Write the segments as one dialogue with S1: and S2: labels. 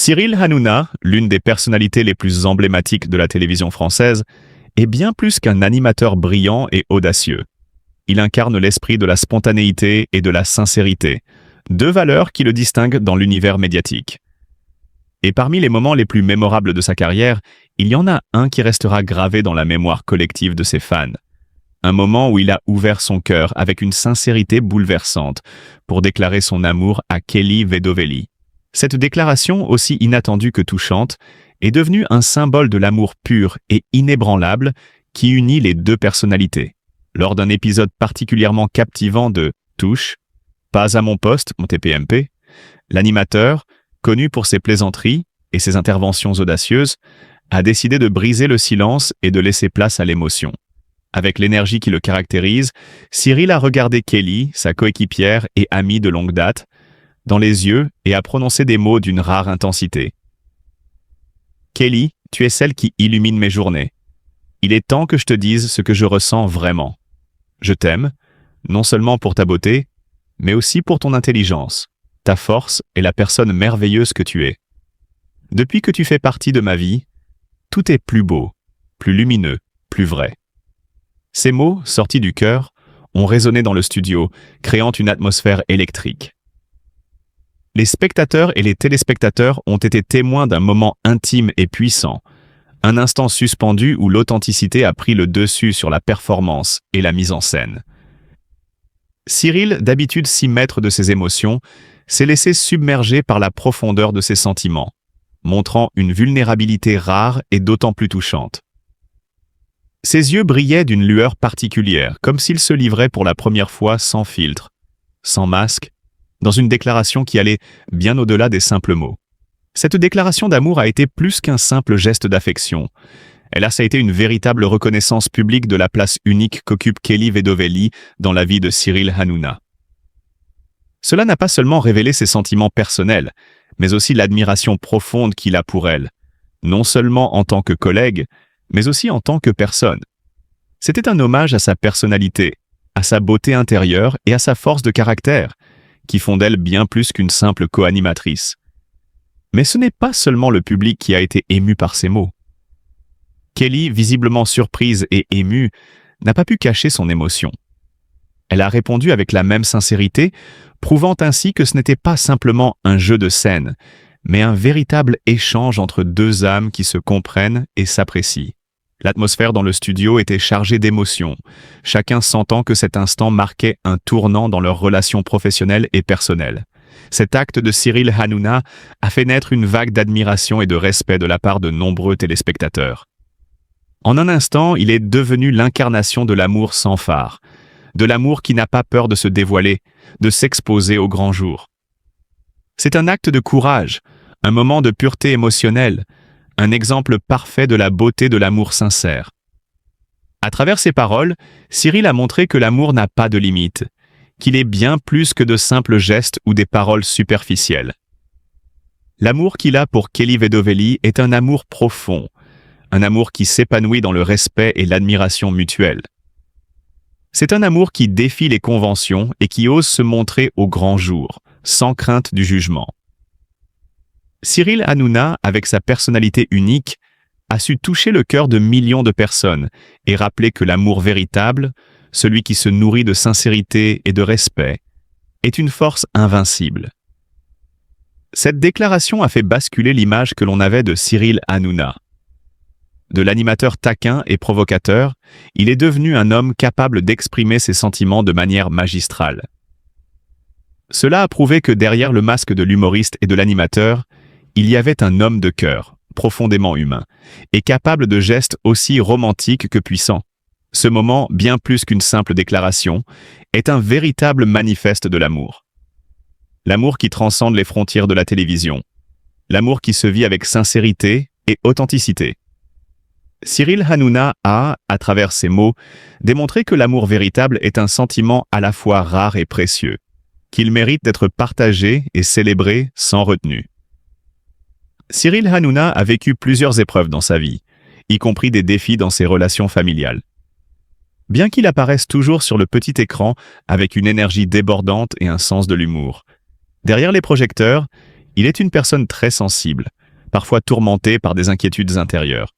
S1: Cyril Hanouna, l'une des personnalités les plus emblématiques de la télévision française, est bien plus qu'un animateur brillant et audacieux. Il incarne l'esprit de la spontanéité et de la sincérité, deux valeurs qui le distinguent dans l'univers médiatique. Et parmi les moments les plus mémorables de sa carrière, il y en a un qui restera gravé dans la mémoire collective de ses fans. Un moment où il a ouvert son cœur avec une sincérité bouleversante pour déclarer son amour à Kelly Vedovelli. Cette déclaration, aussi inattendue que touchante, est devenue un symbole de l'amour pur et inébranlable qui unit les deux personnalités. Lors d'un épisode particulièrement captivant de Touche, Pas à mon poste, mon TPMP, l'animateur, connu pour ses plaisanteries et ses interventions audacieuses, a décidé de briser le silence et de laisser place à l'émotion. Avec l'énergie qui le caractérise, Cyril a regardé Kelly, sa coéquipière et amie de longue date, dans les yeux et a prononcé des mots d'une rare intensité. « Kelly, tu es celle qui illumine mes journées. Il est temps que je te dise ce que je ressens vraiment. Je t'aime, non seulement pour ta beauté, mais aussi pour ton intelligence, ta force et la personne merveilleuse que tu es. Depuis que tu fais partie de ma vie, tout est plus beau, plus lumineux, plus vrai. » Ces mots, sortis du cœur, ont résonné dans le studio, créant une atmosphère électrique. Les spectateurs et les téléspectateurs ont été témoins d'un moment intime et puissant, un instant suspendu où l'authenticité a pris le dessus sur la performance et la mise en scène. Cyril, d'habitude si maître de ses émotions, s'est laissé submerger par la profondeur de ses sentiments, montrant une vulnérabilité rare et d'autant plus touchante. Ses yeux brillaient d'une lueur particulière, comme s'il se livrait pour la première fois sans filtre, sans masque, dans une déclaration qui allait bien au-delà des simples mots. Cette déclaration d'amour a été plus qu'un simple geste d'affection. Ça a été une véritable reconnaissance publique de la place unique qu'occupe Kelly Vedovelli dans la vie de Cyril Hanouna. Cela n'a pas seulement révélé ses sentiments personnels, mais aussi l'admiration profonde qu'il a pour elle, non seulement en tant que collègue, mais aussi en tant que personne. C'était un hommage à sa personnalité, à sa beauté intérieure et à sa force de caractère, qui font d'elle bien plus qu'une simple co-animatrice. Mais ce n'est pas seulement le public qui a été ému par ces mots. Kelly, visiblement surprise et émue, n'a pas pu cacher son émotion. Elle a répondu avec la même sincérité, prouvant ainsi que ce n'était pas simplement un jeu de scène, mais un véritable échange entre deux âmes qui se comprennent et s'apprécient. L'atmosphère dans le studio était chargée d'émotions, chacun sentant que cet instant marquait un tournant dans leur relation professionnelle et personnelle. Cet acte de Cyril Hanouna a fait naître une vague d'admiration et de respect de la part de nombreux téléspectateurs. En un instant, il est devenu l'incarnation de l'amour sans phare, de l'amour qui n'a pas peur de se dévoiler, de s'exposer au grand jour. C'est un acte de courage, un moment de pureté émotionnelle, un exemple parfait de la beauté de l'amour sincère. À travers ses paroles, Cyril a montré que l'amour n'a pas de limite, qu'il est bien plus que de simples gestes ou des paroles superficielles. L'amour qu'il a pour Kelly Vedovelli est un amour profond, un amour qui s'épanouit dans le respect et l'admiration mutuelle. C'est un amour qui défie les conventions et qui ose se montrer au grand jour, sans crainte du jugement. Cyril Hanouna, avec sa personnalité unique, a su toucher le cœur de millions de personnes et rappeler que l'amour véritable, celui qui se nourrit de sincérité et de respect, est une force invincible. Cette déclaration a fait basculer l'image que l'on avait de Cyril Hanouna. De l'animateur taquin et provocateur, il est devenu un homme capable d'exprimer ses sentiments de manière magistrale. Cela a prouvé que derrière le masque de l'humoriste et de l'animateur, il y avait un homme de cœur, profondément humain, et capable de gestes aussi romantiques que puissants. Ce moment, bien plus qu'une simple déclaration, est un véritable manifeste de l'amour. L'amour qui transcende les frontières de la télévision. L'amour qui se vit avec sincérité et authenticité. Cyril Hanouna a, à travers ses mots, démontré que l'amour véritable est un sentiment à la fois rare et précieux, qu'il mérite d'être partagé et célébré sans retenue. Cyril Hanouna a vécu plusieurs épreuves dans sa vie, y compris des défis dans ses relations familiales. Bien qu'il apparaisse toujours sur le petit écran avec une énergie débordante et un sens de l'humour, derrière les projecteurs, Il est une personne très sensible, parfois tourmenté par des inquiétudes intérieures.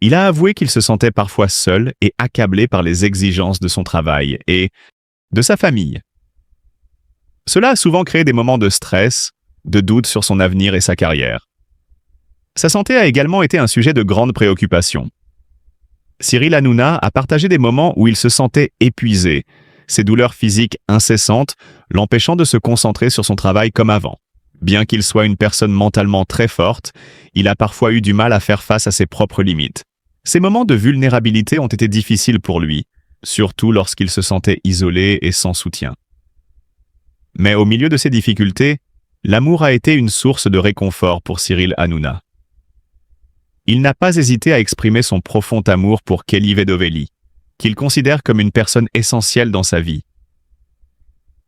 S1: Il a avoué qu'il se sentait parfois seul et accablé par les exigences de son travail et de sa famille. Cela a souvent créé des moments de stress, de doute sur son avenir et sa carrière. Sa santé a également été un sujet de grande préoccupation. Cyril Hanouna a partagé des moments où il se sentait épuisé, ses douleurs physiques incessantes l'empêchant de se concentrer sur son travail comme avant. Bien qu'il soit une personne mentalement très forte, il a parfois eu du mal à faire face à ses propres limites. Ces moments de vulnérabilité ont été difficiles pour lui, surtout lorsqu'il se sentait isolé et sans soutien. Mais au milieu de ces difficultés, l'amour a été une source de réconfort pour Cyril Hanouna. Il n'a pas hésité à exprimer son profond amour pour Kelly Vedovelli, qu'il considère comme une personne essentielle dans sa vie.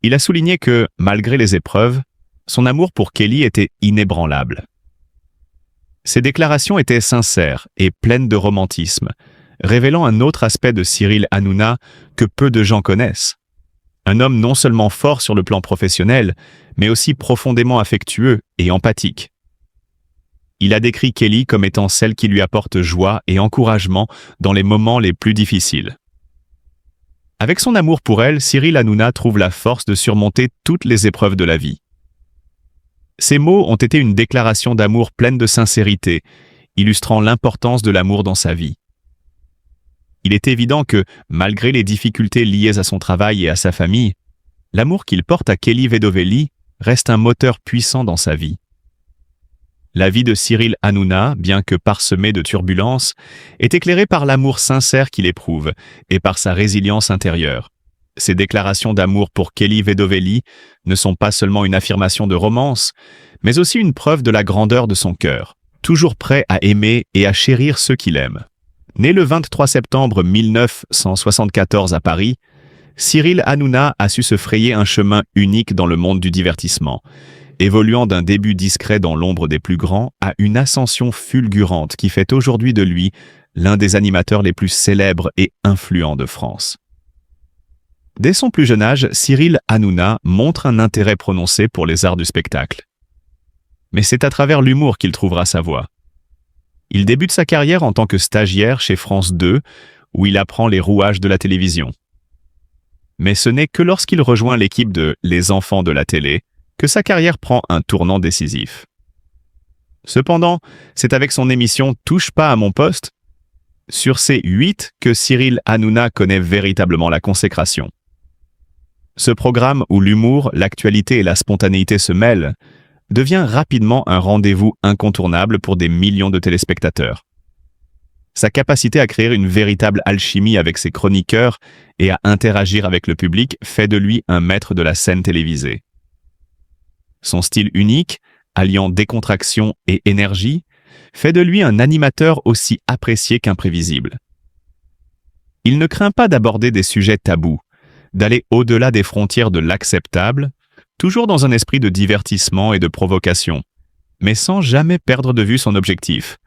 S1: Il a souligné que, malgré les épreuves, son amour pour Kelly était inébranlable. Ses déclarations étaient sincères et pleines de romantisme, révélant un autre aspect de Cyril Hanouna que peu de gens connaissent. Un homme non seulement fort sur le plan professionnel, mais aussi profondément affectueux et empathique. Il a décrit Kelly comme étant celle qui lui apporte joie et encouragement dans les moments les plus difficiles. Avec son amour pour elle, Cyril Hanouna trouve la force de surmonter toutes les épreuves de la vie. Ces mots ont été une déclaration d'amour pleine de sincérité, illustrant l'importance de l'amour dans sa vie. Il est évident que, malgré les difficultés liées à son travail et à sa famille, l'amour qu'il porte à Kelly Vedovelli reste un moteur puissant dans sa vie. La vie de Cyril Hanouna, bien que parsemée de turbulences, est éclairée par l'amour sincère qu'il éprouve et par sa résilience intérieure. Ses déclarations d'amour pour Kelly Vedovelli ne sont pas seulement une affirmation de romance, mais aussi une preuve de la grandeur de son cœur, toujours prêt à aimer et à chérir ceux qu'il aime. Né le 23 septembre 1974 à Paris, Cyril Hanouna a su se frayer un chemin unique dans le monde du divertissement, évoluant d'un début discret dans l'ombre des plus grands à une ascension fulgurante qui fait aujourd'hui de lui l'un des animateurs les plus célèbres et influents de France. Dès son plus jeune âge, Cyril Hanouna montre un intérêt prononcé pour les arts du spectacle. Mais c'est à travers l'humour qu'il trouvera sa voie. Il débute sa carrière en tant que stagiaire chez France 2, où il apprend les rouages de la télévision. Mais ce n'est que lorsqu'il rejoint l'équipe de Les Enfants de la télé que sa carrière prend un tournant décisif. Cependant, c'est avec son émission « Touche pas à mon poste » sur C8 que Cyril Hanouna connaît véritablement la consécration. Ce programme où l'humour, l'actualité et la spontanéité se mêlent devient rapidement un rendez-vous incontournable pour des millions de téléspectateurs. Sa capacité à créer une véritable alchimie avec ses chroniqueurs et à interagir avec le public fait de lui un maître de la scène télévisée. Son style unique, alliant décontraction et énergie, fait de lui un animateur aussi apprécié qu'imprévisible. Il ne craint pas d'aborder des sujets tabous, d'aller au-delà des frontières de l'acceptable, toujours dans un esprit de divertissement et de provocation, mais sans jamais perdre de vue son objectif,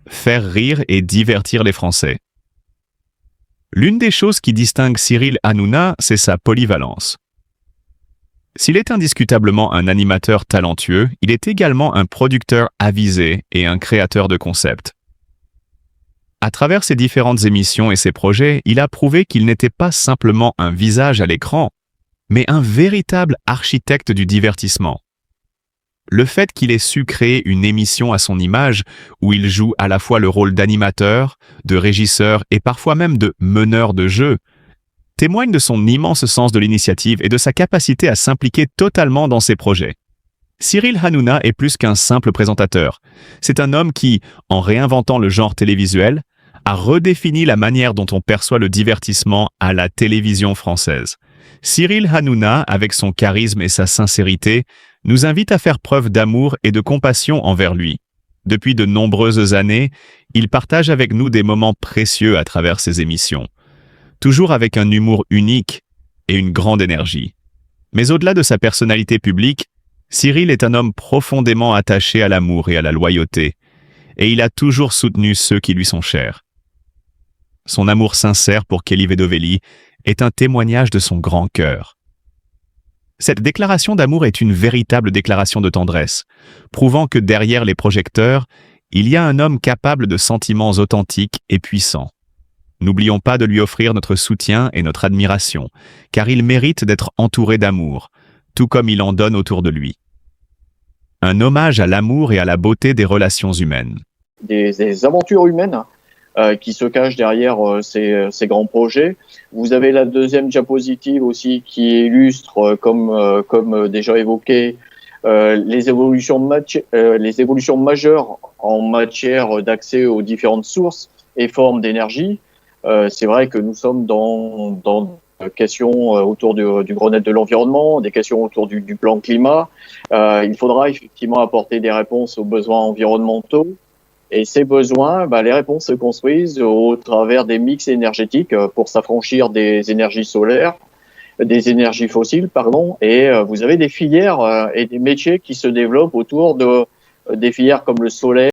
S1: faire rire et divertir les Français. L'une des choses qui distingue Cyril Hanouna, c'est sa polyvalence. S'il est indiscutablement un animateur talentueux, il est également un producteur avisé et un créateur de concepts. À travers ses différentes émissions et ses projets, il a prouvé qu'il n'était pas simplement un visage à l'écran, mais un véritable architecte du divertissement. Le fait qu'il ait su créer une émission à son image, où il joue à la fois le rôle d'animateur, de régisseur et parfois même de meneur de jeu, témoigne de son immense sens de l'initiative et de sa capacité à s'impliquer totalement dans ses projets. Cyril Hanouna est plus qu'un simple présentateur. C'est un homme qui, en réinventant le genre télévisuel, a redéfini la manière dont on perçoit le divertissement à la télévision française. Cyril Hanouna, avec son charisme et sa sincérité, nous invite à faire preuve d'amour et de compassion envers lui. Depuis de nombreuses années, il partage avec nous des moments précieux à travers ses émissions, toujours avec un humour unique et une grande énergie. Mais au-delà de sa personnalité publique, Cyril est un homme profondément attaché à l'amour et à la loyauté, et il a toujours soutenu ceux qui lui sont chers. Son amour sincère pour Kelly Vedovelli est un témoignage de son grand cœur. Cette déclaration d'amour est une véritable déclaration de tendresse, prouvant que derrière les projecteurs, il y a un homme capable de sentiments authentiques et puissants. N'oublions pas de lui offrir notre soutien et notre admiration, car il mérite d'être entouré d'amour, tout comme il en donne autour de lui. Un hommage à l'amour et à la beauté des relations humaines.
S2: Des aventures humaines qui se cachent derrière ces grands projets. Vous avez la deuxième diapositive aussi qui illustre, comme déjà évoqué, les évolutions majeures en matière d'accès aux différentes sources et formes d'énergie. C'est vrai que nous sommes dans des questions autour du Grenelle de l'environnement, des questions autour du plan climat. Il faudra effectivement apporter des réponses aux besoins environnementaux. Et ces besoins, les réponses se construisent au travers des mix énergétiques pour s'affranchir des énergies solaires, des énergies fossiles, pardon. Et vous avez des filières et des métiers qui se développent autour des filières comme le solaire,